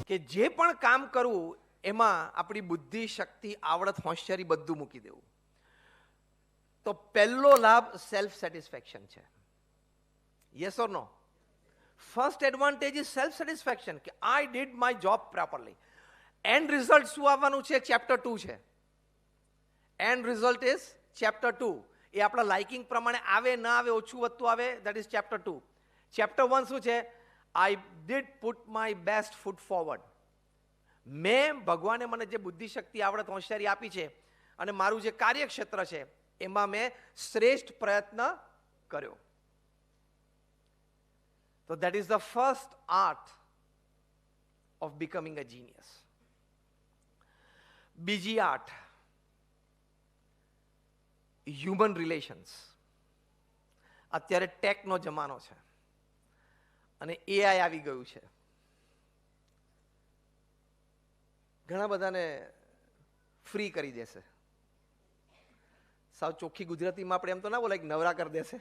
કે જે પણ કામ કરવું એમાં આપણી બુદ્ધિ, શક્તિ, આવડત, હોશિયારી બધું મૂકી દેવું. તો પહેલો લાભ સેલ્ફ સેટિસ્ફેક્શન છે. Yes or no? First advantage is self satisfaction, કે I did my job properly. And result શું આવવાનું છે? ચેપ્ટર 2 છે. And result is chapter 2. એ આપણા લાઇકિંગ પ્રમાણે આવે, ના આવે, ઓછું વધતું આવે, દેટ ઇઝ ચેપ્ટર 2. ચેપ્ટર 1 શું છે? I did put my best foot forward. મેં, ભગવાને મને જે બુદ્ધિ, શક્તિ, આવડત, હોશિયારી આપી છે અને મારું જે કાર્યક્ષેત્ર છે એમાં મેં શ્રેષ્ઠ પ્રયત્ન કર્યો. તો that is the first art of becoming a genius. બીજી આર્ટ, હ્યુમન રિલેશન્સ. અત્યારે ટેકનો જમાનો છે અને એઆઈ આવી ગયું છે. ઘણા બધાને ફ્રી કરી દેશે. સાવ ચોખ્ખી ગુજરાતીમાં આપણે એમ તો ના બોલાય કે નવરા કરી દેશે.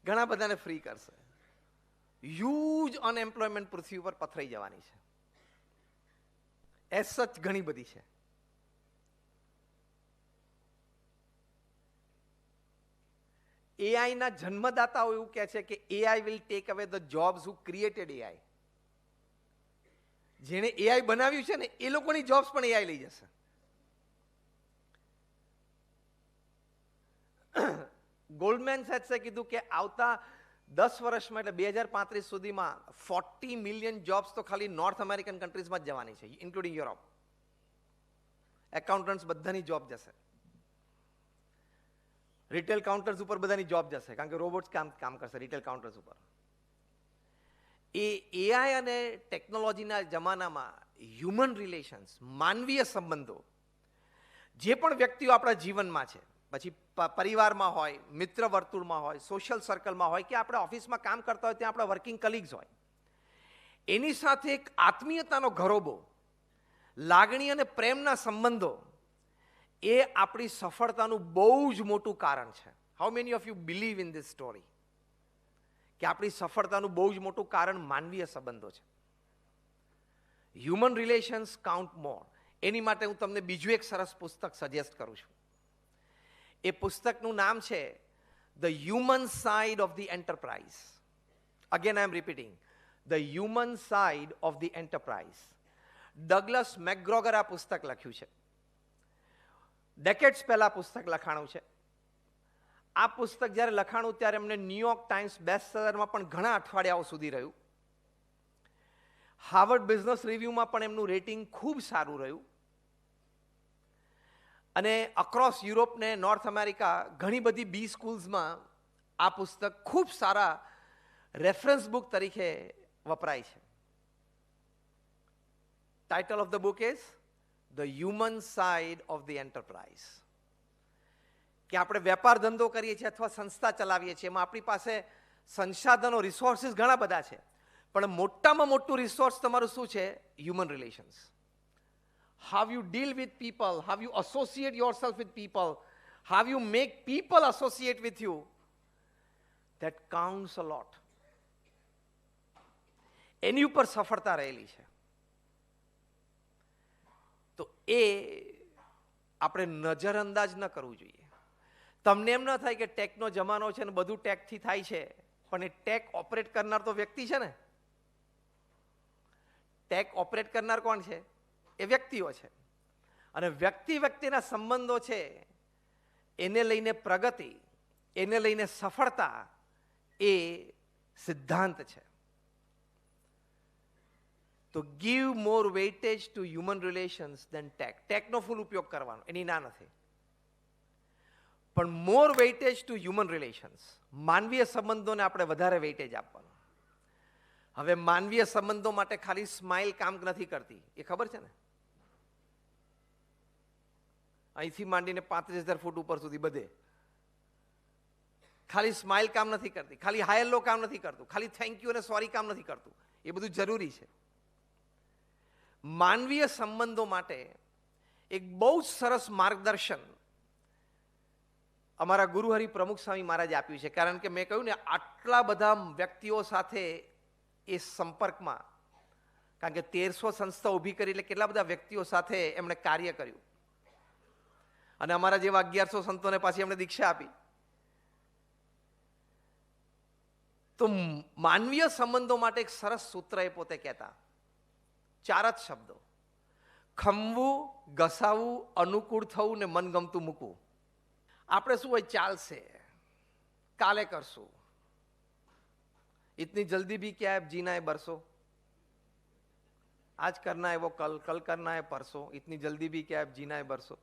ઘણા બધાને ફ્રી કરશે. હ્યુજ અનએમ્પ્લોયમેન્ટ પૃથ્વી ઉપર પથરાઈ જવાની છે. એઝ સચ ઘણી બધી છે. એઆઈના જન્મદાતાઓ એવું કહે છે કે એઆઈ વિલ ટેક અવે the jobs who created AI. જેણે એઆઈ બનાવ્યું છે ને એ લોકોની જોબ્સ પણ એઆઈ લઈ જશે. ગોલ્ડમેન સેટ્સે કીધું કે આવતા 10 વર્ષમાં એટલે 2035 સુધીમાં 40 મિલિયન જોબ્સ તો ખાલી નોર્થ અમેરિકન કન્ટ્રીઝમાં જ જવાની છે, ઇન્ક્લુડિંગ યુરોપ. એકાઉન્ટન્ટ્સ બધાની જોબ જશે. રિટેલ કાઉન્ટર્સ ઉપર બધાની જોબ જશે, કારણ કે રોબોટ્સ કામ કરશે રિટેલ કાઉન્ટર્સ ઉપર. એ એઆઈ અને ટેકનોલોજીના જમાનામાં હ્યુમન રિલેશન્સ, માનવીય સંબંધો, જે પણ વ્યક્તિઓ આપણા જીવનમાં છે, પછી પરિવારમાં હોય, મિત્ર વર્તુળમાં હોય, સોશિયલ સર્કલમાં હોય, કે આપણે ઓફિસમાં કામ કરતા હોય ત્યાં આપણા વર્કિંગ કલીગ્સ હોય, એની સાથે એક આત્મીયતાનો ઘરોબો, લાગણી અને પ્રેમના સંબંધો, એ આપણી સફળતાનું બહુ જ મોટું કારણ છે. How many of you believe in this story? કે આપણી સફળતાનું બહુ જ મોટું કારણ માનવીય સંબંધો છે. હ્યુમન રિલેશન્સ કાઉન્ટ મોર. એની માટે હું તમને બીજું એક સરસ પુસ્તક સજેસ્ટ કરું છું. એ પુસ્તકનું નામ છે the human side of the enterprise. Again I am repeating, the human side of the enterprise. Douglas McGregor આ પુસ્તક લખ્યું છે. ડેકેડ્સ પહેલા પુસ્તક લખાણું છે. આ પુસ્તક જ્યારે લખાણું ત્યારે એમને ન્યુયોર્ક ટાઈમ્સ બેસ્ટ સેલરમાં પણ ઘણા અઠવાડિયાઓ સુધી રહ્યું. હાર્વર્ડ બિઝનેસ રિવ્યુમાં પણ એમનું રેટિંગ ખૂબ સારું રહ્યું. અને અક્રોસ યુરોપ ને નોર્થ અમેરિકા ઘણી બધી બી સ્કૂલ્સમાં આ પુસ્તક ખૂબ સારા રેફરન્સ બુક તરીકે વપરાય છે. Title of the book is the human side of the enterprise. કે આપણે વેપાર ધંધો કરીએ છીએ અથવા સંસ્થા ચલાવીએ છીએ, એમાં આપણી પાસે સંસાધનો, રિસોર્સિસ ઘણા બધા છે, પણ મોટામાં મોટું રિસોર્સ તમારું શું છે? Human relations. How you deal with people, how you associate yourself with people, how you make people associate with you, that counts a lot. એની ઉપર સફળતા રહેલી છે. તો એ આપણે નજરઅંદાજ ન કરવું જોઈએ. તમને એમ ન થાય કે ટેકનો જમાનો છે ને બધું ટેકથી થાય છે, પણ એ ટેક ઓપરેટ કરનાર તો વ્યક્તિ છે ને. ટેક ઓપરેટ કરનાર કોણ છે? એ વ્યક્તિઓ છે. અને વ્યક્તિ વ્યક્તિના સંબંધો છે, એને લઈને પ્રગતિ, એને લઈને સફળતા, એ સિદ્ધાંત છે. તો give more weightage to human relations then tech. ટેકનો ફૂલ ઉપયોગ કરવાનો, એની ના નથી, પણ more weightage to human relations, માનવીય સંબંધોને આપણે વધારે વેઇટેજ આપવાનું. હવે માનવીય સંબંધો માટે ખાલી સ્માઇલ કામ નથી કરતી, એ ખબર છે ને? અહીંથી માંડીને 35,000 ફૂટ ઉપર સુધી બધે ખાલી સ્માઇલ કામ નથી કરતી, ખાલી હાય હેલો કામ નથી કરતું, ખાલી થેન્ક યુ અને સોરી કામ નથી કરતું. એ બધું જરૂરી છે. માનવીય સંબંધો માટે એક બહુ સરસ માર્ગદર્શન અમારા ગુરુહરિ પ્રમુખ સ્વામી મહારાજે આપ્યું છે. કારણ કે મેં કહ્યું ને, આટલા બધા વ્યક્તિઓ સાથે એ સંપર્કમાં, કારણ કે 1300 સંસ્થા ઊભી કરી એટલે કેટલા બધા વ્યક્તિઓ સાથે એમણે કાર્ય કર્યું, અને અમારા જેવા 1100 સંતોને પાછી એમણે દીક્ષા આપી. તો માનવીય સંબંધો માટે એક સરસ સૂત્ર એ પોતે કહેતા, 4 જ શબ્દો: ખમવું, ઘસાવું, અનુકૂળ થવું ને મનગમતું મૂકવું. આપણે શું હોય, ચાલશે, કાલે કરશું, इतनी जल्दी भी क्या है जीना है बरसों, आज करना है वो कल, कल करना है परसों, इतनी जल्दी भी क्या है जीना है बरसों.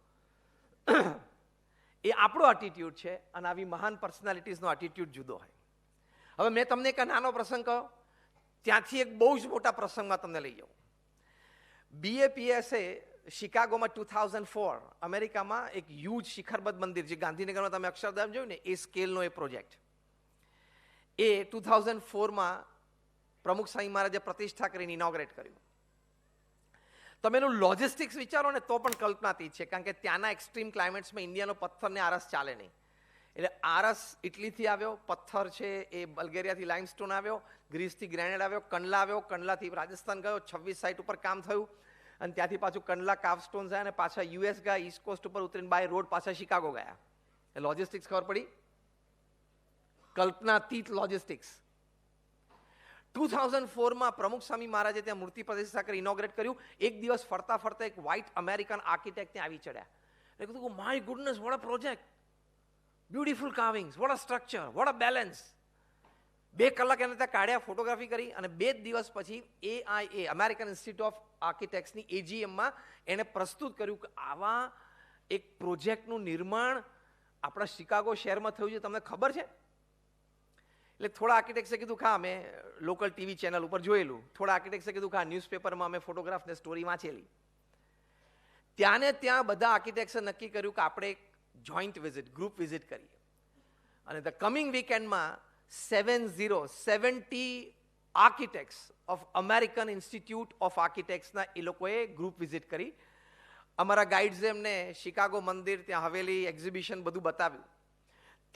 એ આપણો એટીટ્યુડ છે, અને આવી મહાન પર્સનાલિટીઝનો એટીટ્યુડ જુદો હોય. હવે મેં તમને એક નાનો પ્રસંગ કહો, ત્યાંથી એક બહુ જ મોટા પ્રસંગમાં તમને લઈ જાઉં. BAPSએ શિકાગોમાં 2004 અમેરિકામાં એક હ્યુજ શિખરબદ્ધ મંદિર, જે ગાંધીનગરમાં તમે અક્ષરધામ જોયું ને, એ સ્કેલનો એ પ્રોજેક્ટ, એ 2004માં પ્રમુખ સ્વામી મહારાજે પ્રતિષ્ઠા કરીને ઇનોગ્રેટ કર્યું. તમે એનું લોજિસ્ટિક્સ વિચારો ને તો પણ કલ્પનાતીત છે, કારણ કે ત્યાંના એક્સ્ટ્રીમ ક્લાઇમેટ્સમાં ઇન્ડિયાનો પથ્થરને આરસ ચાલે નહીં. એટલે આરસ ઇટલીથી આવ્યો, પથ્થર છે એ બલ્ગેરિયાથી લાઇમસ્ટોન આવ્યો, ગ્રીસથી ગ્રેનાઇટ આવ્યો, કંડલા આવ્યો, કંડલાથી રાજસ્થાન ગયો, 26 સાઇટ ઉપર કામ થયું, અને ત્યાંથી પાછું કંડલા કાફસ્ટોન્સ આવ્યા, અને પાછા US ગયા, ઈસ્ટ કોસ્ટ ઉપર ઉતરીને બાય રોડ પાછા શિકાગો ગયા. એ લોજિસ્ટિક્સ ખબર પડી? કલ્પનાતીત લોજિસ્ટિક્સ. 2004માં પ્રમુખ સ્વામી મહારાજે ત્યાં મૂર્તિ પ્રતિષ્ઠા કરી ઇનોગ્રેટ કર્યું. એક દિવસ ફરતા ફરતા એક વ્હાઇટ અમેરિકન આર્કિટેક્ટ ત્યાં આવી ચડ્યા. એટલે કીધું, my goodness, what a project, beautiful carvings, what a structure, what a balance. 2 કલાક એને ત્યાં કાઢ્યા, ફોટોગ્રાફી કરી, અને 2 દિવસ પછી AIA, અમેરિકન ઇન્સ્ટિટ્યૂટ ઓફ આર્કિટેક્ટ્સની AGMમાં એણે પ્રસ્તુત કર્યું કે આવા એક પ્રોજેક્ટનું નિર્માણ આપણા શિકાગો શહેરમાં થયું છે, તમને ખબર છે? એટલે થોડા આર્કિટેક્ટ્સે કીધું, હા મેં લોકલ ટીવી ચેનલ ઉપર જોયેલું. થોડા આર્કિટેક્ટ્સે કીધું, હા ન્યૂઝપેપરમાં મેં ફોટોગ્રાફ ને સ્ટોરી વાંચેલી. ત્યાં બધા આર્કિટેક્ટ્સે નક્કી કર્યું કે આપણે એક જોઈન્ટ વિઝિટ, ગ્રુપ વિઝિટ કરીએ. અને ધ કમિંગ વીકેન્ડમાં 70 architects of American institute of આર્કિટેક્ટ્સના એ લોકોએ ગ્રુપ વિઝિટ કરી. અમારા ગાઈડ્સે એમને શિકાગો મંદિર, ત્યાં હવેલી, એક્ઝિબિશન બધું બતાવ્યું.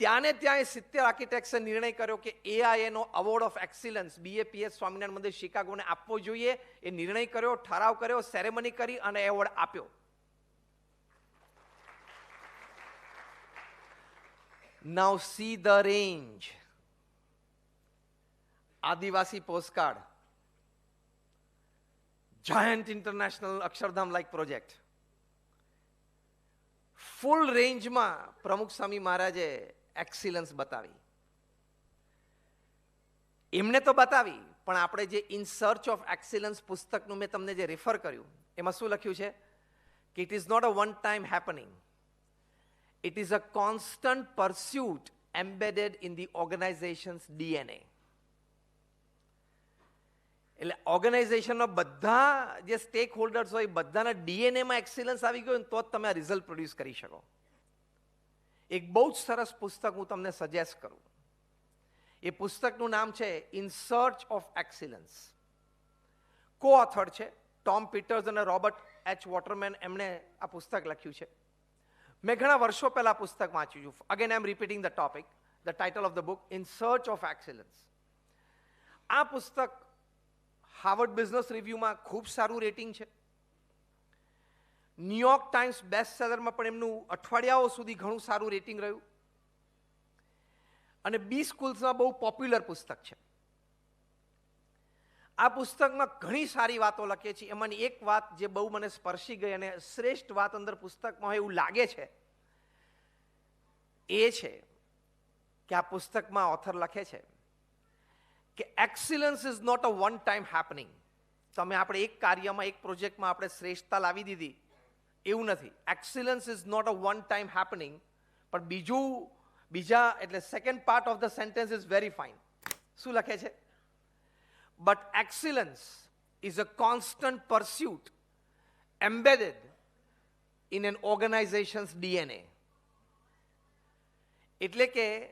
ત્યાં 70 આર્કિટેક્ટ્સે નિર્ણય કર્યો કે AIAનો award of excellence BAPS Swaminarayan Mandir શિકાગોને આપવો જોઈએ. એ નિર્ણય કર્યો, ઠરાવ કર્યો, સેરેમની કરી અને એવોર્ડ આપ્યો. Now see the range. આદિવાસી postcard, giant international Akshardham like project, full રેન્જમાં પ્રમુખ સ્વામી મહારાજે એક્સિલન્સ બતાવી. એમને તો બતાવી, પણ આપણે જે ઇન સર્ચ ઓફ એક્સિલન્સ પુસ્તકનું મેં તમને જે રેફર કર્યું, એમાં શું લખ્યું છે કે it is not a one time happening, it is a constant pursuit embedded in the organisations DNA. એટલે ઓર્ગેનાઇઝેશનના બધા જે સ્ટેક હોલ્ડર્સ હોય, બધાના DNAમાં એક્સિલન્સ આવી ગયો, તો જ તમે આ રિઝલ્ટ પ્રોડ્યુસ કરી શકો. એક બહુ જ સરસ પુસ્તક હું તમને સજેસ્ટ કરું. એ પુસ્તકનું નામ છે ઇન સર્ચ ઓફ એક્સિલન્સ. કો ઓથર છે ટોમ પીટર્સ અને રોબર્ટ H. વોટરમેન. એમણે આ પુસ્તક લખ્યું છે. મેં ઘણા વર્ષો પહેલા પુસ્તક વાંચ્યું છું. Again I am repeating the topic. The title of the book, in search of excellence. આ પુસ્તક હાર્વર્ડ બિઝનેસ રિવ્યુમાં ખૂબ સારું રેટિંગ છે. ન્યુયોર્ક ટાઈમ્સ બેસ્ટ સેલરમાં પણ એમનું અઠવાડિયાઓ સુધી ઘણું સારું રેટિંગ રહ્યું. અને B સ્કૂલ્સમાં બહુ પોપ્યુલર પુસ્તક છે. આ પુસ્તકમાં ઘણી સારી વાતો લખી છે. એમાંની એક વાત જે બહુ મને સ્પર્શી ગઈ અને શ્રેષ્ઠ વાત અંદર પુસ્તકમાં હોય એવું લાગે છે, એ છે કે આ પુસ્તકમાં ઓથર લખે છે કે excellence is not a one time happening. તમે આપણે એક કાર્યમાં, એક પ્રોજેક્ટમાં આપણે શ્રેષ્ઠતા લાવી દીધી એવું નથી. Excellence is not a one time happening. પણ બીજા એટલે second part of the sentence is very fine. શું લખે છે? But excellence is a constant pursuit embedded in an organization's DNA. એટલે કે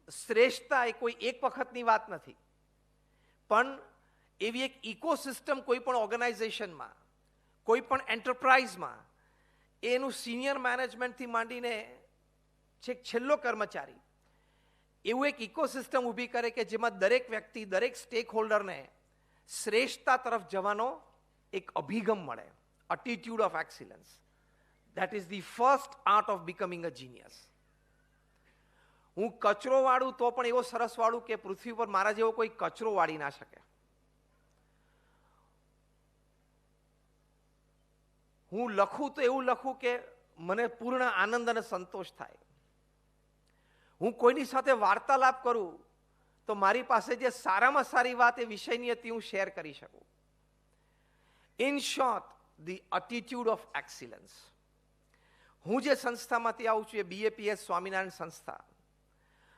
શ્રેષ્ઠતા એ કોઈ એક વખતની વાત નથી, પણ એવી એક ઇકોસિસ્ટમ કોઈ પણ ઓર્ગેનાઇઝેશનમાં, કોઈ પણ એન્ટરપ્રાઇઝમાં, એનું સિનિયર મેનેજમેન્ટથી માંડીને છેક છેલ્લો કર્મચારી એવું એક ઇકોસિસ્ટમ ઊભી કરે કે જેમાં દરેક વ્યક્તિ, દરેક સ્ટેક હોલ્ડરને શ્રેષ્ઠતા તરફ જવાનો એક અભિગમ મળે, attitude of excellence. That is the first art of becoming a genius. હું કચરો વાળું તો પણ એવો સરસ વાળું કે પૃથ્વી પર મારા જેવો કોઈ કચરો વાળી ના શકે. હું લખું તો એવું લખું કે મને પૂર્ણ આનંદ અને સંતોષ થાય. હું કોઈની સાથે વાર્તાલાપ કરું તો મારી પાસે જે સારામાં સારી વાત એ વિષયની હતી હું શેર કરી શકું. In short, the attitude of excellence. હું જે સંસ્થામાંથી આવું છું એ BAPS સ્વામિનારાયણ સંસ્થા.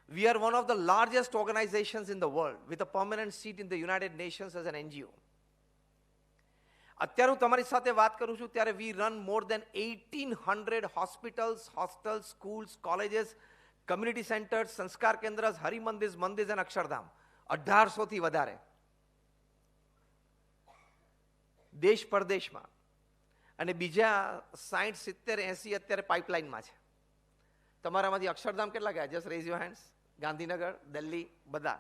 We are one of the largest organizations in the world with a permanent seat in the United Nations as an NGO. અત્યારે હું તમારી સાથે વાત કરું છું ત્યારે we run more than 1800 hospitals, hostels, schools, colleges, community centers, સંસ્કાર કેન્દ્ર, હરિમંદિર, મંદિર અને અક્ષરધામ. 1800 થી વધારે દેશ પરદેશમાં, અને બીજા 60, 70, 80 અત્યારે પાઇપલાઇનમાં છે. તમારામાંથી અક્ષરધામ કેટલા ગયા? Just rays your hands. Gandhinagar, Delhi, બધા.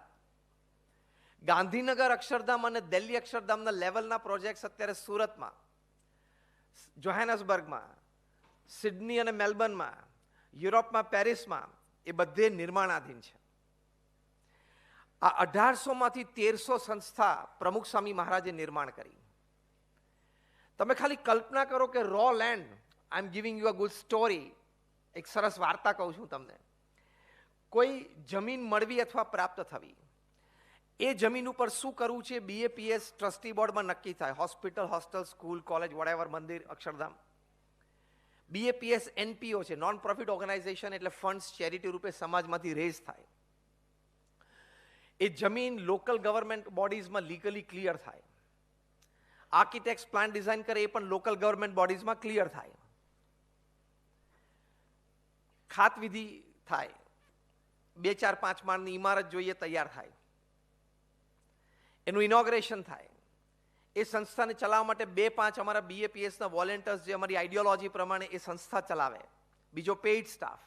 ગાંધીનગર અક્ષરધામ અને દિલ્હી અક્ષરધામના લેવલના પ્રોજેક્ટ્સ અત્યારે સુરતમાં, જોહાનસબર્ગમાં, સિડની અને મેલબર્નમાં, યુરોપમાં, પેરિસમાં એ બધે નિર્માણાધીન છે. આ 1800માંથી 1300 સંસ્થા પ્રમુખ સ્વામી મહારાજે નિર્માણ કરી. તમે ખાલી કલ્પના કરો કે Roland, I am giving you a good story, એક સરસ વાર્તા કહું છું તમને. કોઈ જમીન મળવી અથવા પ્રાપ્ત થવી, એ જમીન ઉપર શું કરવું છે BAPS ટ્રસ્ટી બોર્ડમાં નક્કી થાય. Hospital, hostel, school, college, whatever, મંદિર, અક્ષરધામ. BAPS NPO છે, નોન પ્રોફિટ ઓર્ગેનાઇઝેશન, એટલે ફંડ્સ ચેરિટી રૂપે સમાજમાંથી રેઝ થાય. એ જમીન લોકલ ગવર્મેન્ટ બોડીઝમાં લીગલી ક્લિયર થાય. આર્કિટેક્ટ પ્લાન ડિઝાઇન કરે એ પણ લોકલ ગવર્મેન્ટ બોડીઝમાં ક્લિયર થાય. ખાતવિધિ થાય, 2, 4, 5 માળની ઇમારત જોઈએ તૈયાર થાય, એનું ઇનોગ્રેશન થાય. એ સંસ્થાને ચલાવવા માટે 2-5 અમારા BAPSના વોલેન્ટિયર્સ જે અમારી આઈડિયોલોજી પ્રમાણે એ સંસ્થા ચલાવે, બીજો પેઇડ સ્ટાફ,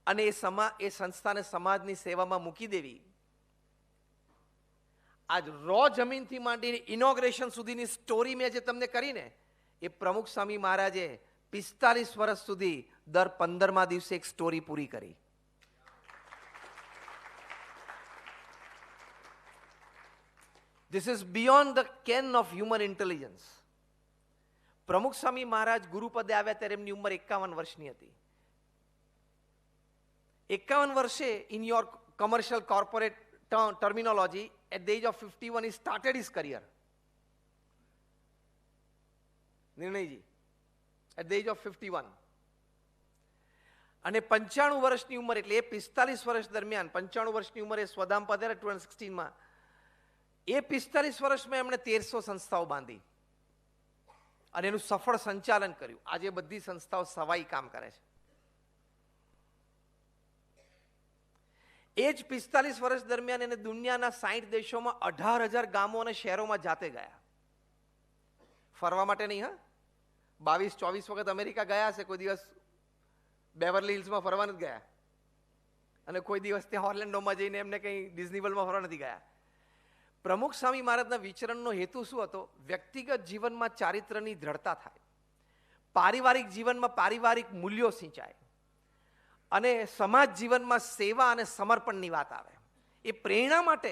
અને એ સંસ્થાને સમાજની સેવામાં મૂકી દેવી. આજ રો જમીનથી માંડીને ઇનોગ્રેશન સુધીની સ્ટોરી મેં જે તમને કરીને, એ પ્રમુખ સ્વામી મહારાજે 45 વર્ષ સુધી દર 15મા દિવસે એક સ્ટોરી પૂરી કરી. This is beyond the ken of human intelligence. પ્રમુખ સ્વામી મહારાજ ગુરુપદે આવ્યા ત્યારે એમની ઉંમર 51 વર્ષની હતી. 51 વર્ષે in your commercial corporate terminology, at the age of 51 he started his career. નિર્ણયજી, at the age of 51. અને 95 વર્ષની ઉંમર, એટલે એ 45 વર્ષ દરમિયાન 95 વર્ષની ઉંમરે સ્વધામ પધાર્યા 2016માં. એ 45 વર્ષમાં એમણે 1300 સંસ્થાઓ બાંધી અને એનું સફળ સંચાલન કર્યું. આજે બધી સંસ્થાઓ સવાઈ કામ કરે છે. એ જ 45 વર્ષ દરમિયાન એને દુનિયાના 60 દેશોમાં 18,000 ગામો અને શહેરોમાં જાતે ગયા. ફરવા માટે નહીં, હા, 22-24 વખત અમેરિકા ગયા હશે, કોઈ દિવસ બેવરલી હિલ્સમાં ફરવા નથી ગયા, અને કોઈ દિવસ ત્યાં ઓર્લેન્ડોમાં જઈને એમને કંઈ ડિઝની વર્લ્ડમાં ફરવા નથી ગયા. પ્રમુખ સ્વામી મહારાજના વિચરણનો હેતુ શું હતો? વ્યક્તિગત જીવનમાં ચારિત્રની દ્રઢતા થાય, પારિવારિક જીવનમાં પારિવારિક મૂલ્યો સિંચાય, અને સમાજ જીવનમાં સેવા અને સમર્પણની વાત આવે. એ પ્રેરણા માટે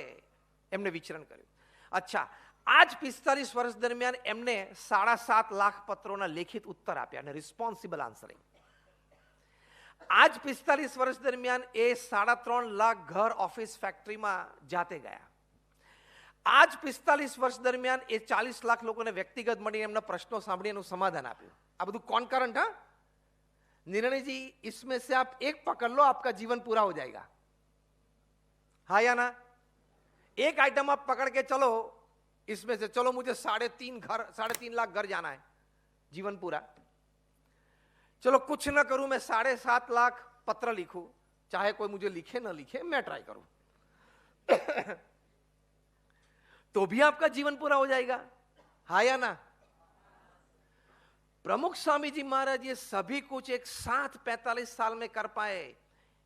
એમને વિચરણ કર્યું. અચ્છા, આ જ 45 વર્ષ દરમિયાન એમને 7.5 લાખ પત્રોના લેખિત ઉત્તર આપ્યા અને રિસ્પોન્સિબલ આન્સરિંગ. આ જ 45 વર્ષ દરમિયાન એ 3.5 લાખ ઘર, ઓફિસ, ફેક્ટરીમાં જાતે ગયા. આ જ 45 વર્ષ દરમિયાન એ 40 લાખ લોકોને વ્યક્તિગત મળીને એમના પ્રશ્નો સાંભળી એનું સમાધાન આપ્યું. આ બધું કોન્કરન્ટ, હા? निर्णय जी, इसमें से आप एक पकड़ लो, आपका जीवन पूरा हो जाएगा. हाँ या ना? एक आइटम आप पकड़ के चलो, इसमें से चलो मुझे 3.5 लाख घर जाना है, जीवन पूरा. चलो कुछ ना करूं, मैं 7.5 लाख पत्र लिखूं, चाहे कोई मुझे लिखे ना लिखे, मैं ट्राई करूं. तो भी आपका जीवन पूरा हो जाएगा. हाँ या ना? प्रमुख स्वामी जी महाराज ये सभी कुछ एक साथ 45 साल में कर पाए,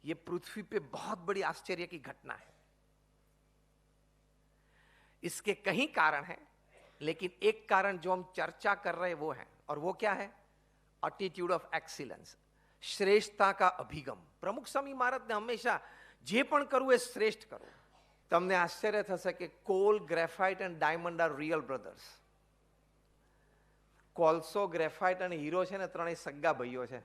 ये पृथ्वी पे बहुत बड़ी आश्चर्य की घटना है। इसके कई कारण हैं, लेकिन एक कारण जो हम चर्चा कर रहे हैं वो है, और वो क्या है? एटीट्यूड ऑफ एक्सीलेंस, श्रेष्ठता का अभिगम। प्रमुख स्वामी महाराज ने हमेशा जे पण करવું એ શ્રેષ્ઠ કરવું। તમને આશ્ચર્ય થશે કે call, graphite and diamond R real brothers. કોલસો, ગ્રેફાઇટ અને હીરો છે ને, ત્રણેય સગા ભાઈઓ છે,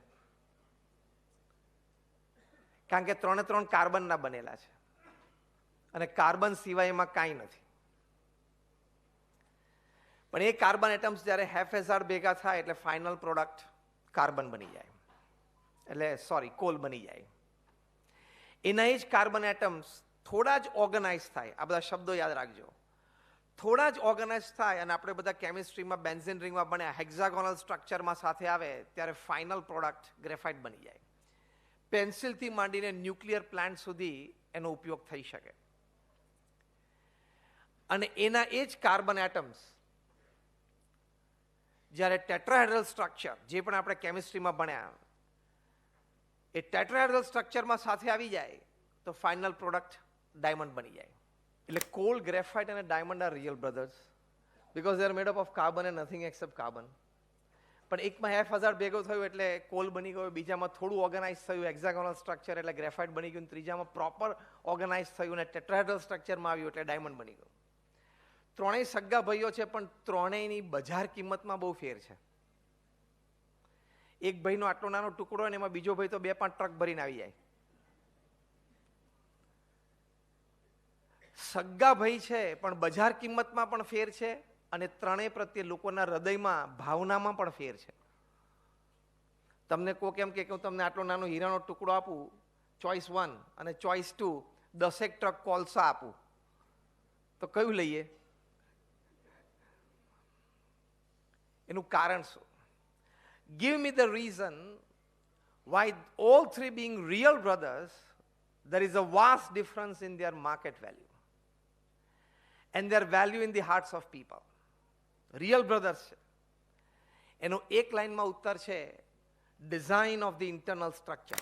કારણ કે ત્રણે ત્રણ કાર્બનના બનેલા છે અને કાર્બન સિવાય એમાં કાંઈ નથી। પણ એ કાર્બન એટમ્સ જ્યારે હાફ હેઝાર્ડ ભેગા થાય એટલે ફાઇનલ પ્રોડક્ટ કાર્બન બની જાય, એટલે સોરી કોલ બની જાય। એના જ કાર્બન એટમ્સ થોડા જ ઓર્ગેનાઇઝ થાય, આ બધા શબ્દો યાદ રાખજો, થોડા જ ઓર્ગેનાઇઝ થાય અને આપણે બધા કેમિસ્ટ્રીમાં બેન્ઝીન રિંગમાં બન્યા હેક્ઝાગોનલ સ્ટ્રક્ચરમાં સાથે આવે ત્યારે ફાઇનલ પ્રોડક્ટ ગ્રેફાઇટ બની જાય। પેન્સિલથી માંડીને ન્યુક્લિયર પ્લાન્ટ સુધી એનો ઉપયોગ થઈ શકે। અને એના એ જ કાર્બન એટમ્સ જ્યારે ટેટ્રાહેડ્રલ સ્ટ્રક્ચર, જે પણ આપણે કેમિસ્ટ્રીમાં ભણ્યા, એ ટેટ્રાહેડ્રલ સ્ટ્રક્ચરમાં સાથે આવી જાય તો ફાઇનલ પ્રોડક્ટ ડાયમંડ બની જાય। એટલે કોલ, ગ્રેફાઇટ અને diamond R real brothers because they are made up of carbon and nothing accept carbon. પણ એકમાં હાફ હજાર ભેગો થયું એટલે કોલ બની ગયો, બીજામાં થોડું ઓર્ગેનાઇઝ થયું હેક્ઝાગોનલ સ્ટ્રક્ચર એટલે ગ્રેફાઇટ બની ગયું, ત્રીજામાં પ્રોપર ઓર્ગેનાઇઝ થયું અને ટેટ્રાહેડ્રલ સ્ટ્રક્ચરમાં આવ્યું એટલે ડાયમંડ બની ગયું। ત્રણેય સગા ભાઈઓ છે, પણ ત્રણેયની બજાર કિંમતમાં બહુ ફેર છે। એક ભાઈનો આટલો નાનો ટુકડો અને એમાં બીજો ભાઈ તો 2-5 ટ્રક ભરીને આવી જાય। સગા ભાઈ છે પણ બજાર કિંમતમાં પણ ફેર છે અને ત્રણેય પ્રત્યે લોકોના હૃદયમાં, ભાવનામાં પણ ફેર છે। તમને કહો કેમ કે હું તમને આટલો નાનો હીરાનો ટુકડો આપું, ચોઇસ 1, અને ચોઇસ 2 10 ટ્રક કોલસા આપું, તો કયું લઈએ? એનું કારણ શું? Give me the reason why all three being real brothers, there is a vast difference in their market value and their value in the hearts of people. Real brothers છે એનો એક લાઈનમાં ઉત્તર છે design of the internal structure.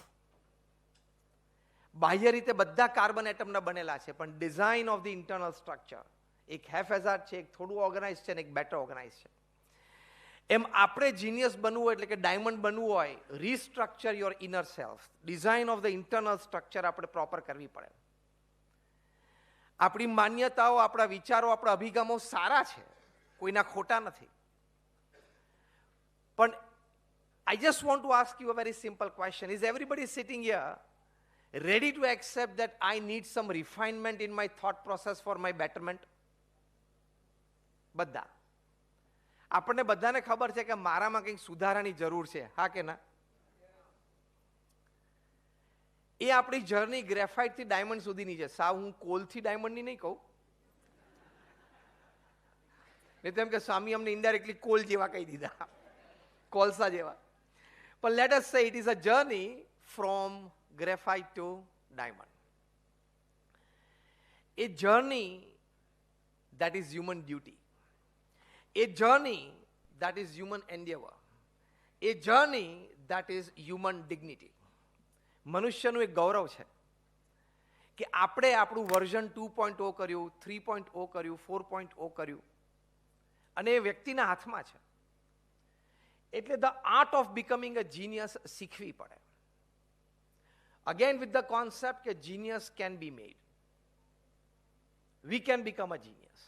બાહ્ય રીતે બધા carbon એટમના બનેલા છે, પણ design of the internal structure એક હાફ હેઝાર્ડ છે, એક થોડું ઓર્ગેનાઇઝ છે અને એક બેટર ઓર્ગેનાઇઝ છે। એમ આપણે જીનિયસ બનવું હોય એટલે કે ડાયમંડ બનવું હોય, restructure your inner self, design of the internal structure આપણે પ્રોપર કરવી પડે। આપણી માન્યતાઓ, આપણા વિચારો, આપણા અભિગમો સારા છે, કોઈના ખોટા નથી, પણ I just want to ask you a very simple question. Is everybody sitting here ready to accept that I need some refinement in my thought process for my betterment? બધા આપણને બધાને ખબર છે કે મારામાં કંઈક સુધારાની જરૂર છે, હા કે ના? એ આપણી જર્ની ગ્રેફાઇટથી ડાયમંડ સુધીની છે। સાવ હું કોલથી ડાયમંડની નહીં કહું, નહીં તો એમ કે સ્વામી અમને ઇનડાયરેક્ટલી કોલ જેવા કહી દીધા, કોલસા જેવા। પણ let us say it is a journey from graphite to diamond. A journey that is human duty, a journey that is human endeavor, a journey that is human dignity. મનુષ્યનું એક ગૌરવ છે કે આપણે આપણું વર્ઝન 2.0 કર્યું, 3.0 કર્યું, 4.0 કર્યું અને એ વ્યક્તિના હાથમાં છે। એટલે the art of becoming a genius શીખવી પડે। અગેન વિથ ધ કોન્સેપ્ટ કે genius can be made, we can become a genius,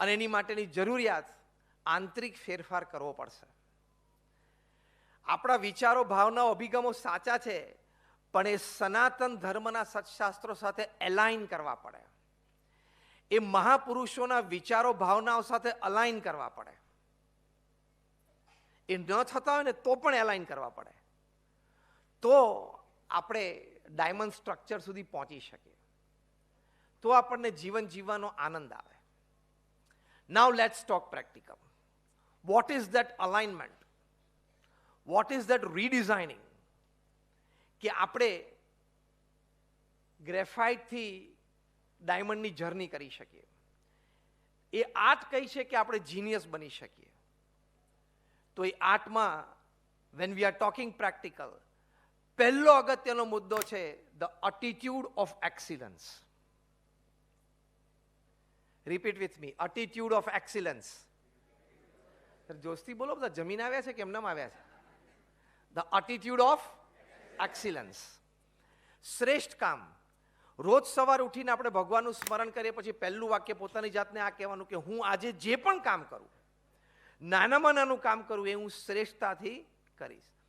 અને એની માટેની જરૂરિયાત આંતરિક ફેરફાર કરવો પડશે। આપણા વિચારો, ભાવનાઓ, અભિગમો સાચા છે, પણ એ સનાતન ધર્મના સત્શાસ્ત્રો સાથે એલાઇન કરવા પડે, એ મહાપુરુષોના વિચારો, ભાવનાઓ સાથે અલાઇન કરવા પડે। એ ન થતા હોય ને તો પણ એલાઇન કરવા પડે, તો આપણે ડાયમંડ સ્ટ્રક્ચર સુધી પહોંચી શકીએ, તો આપણને જીવન જીવવાનો આનંદ આવે। Now let's talk practical. What is that alignment? What is that redesigning? કે આપણે ગ્રેફાઇટથી ડાયમંડની જર્ની કરી શકીએ। એ આર્ટ કઈ છે કે આપણે જીનિયસ બની શકીએ। તો એ આર્ટમાં when we are talking practical, પહેલો અગત્યનો મુદ્દો છે the attitude of excellence. Repeat with me, attitude of excellence. જોશથી બોલો, બધા જમીન આવ્યા છે કે એમનામ આવ્યા છે? The attitude of excellence. શ્રેષ્ઠ કામ. રોજ સવાર ઉઠીને આપણે ભગવાનનું સ્મરણ કરીએ પછી પહેલું વાક્ય પોતાની જાતને આ કહેવાનું કે હું આજે જે પણ કામ કરું, નાનામાં નાનું કામ કરું એ હું શ્રેષ્ઠતાથી કરીશ.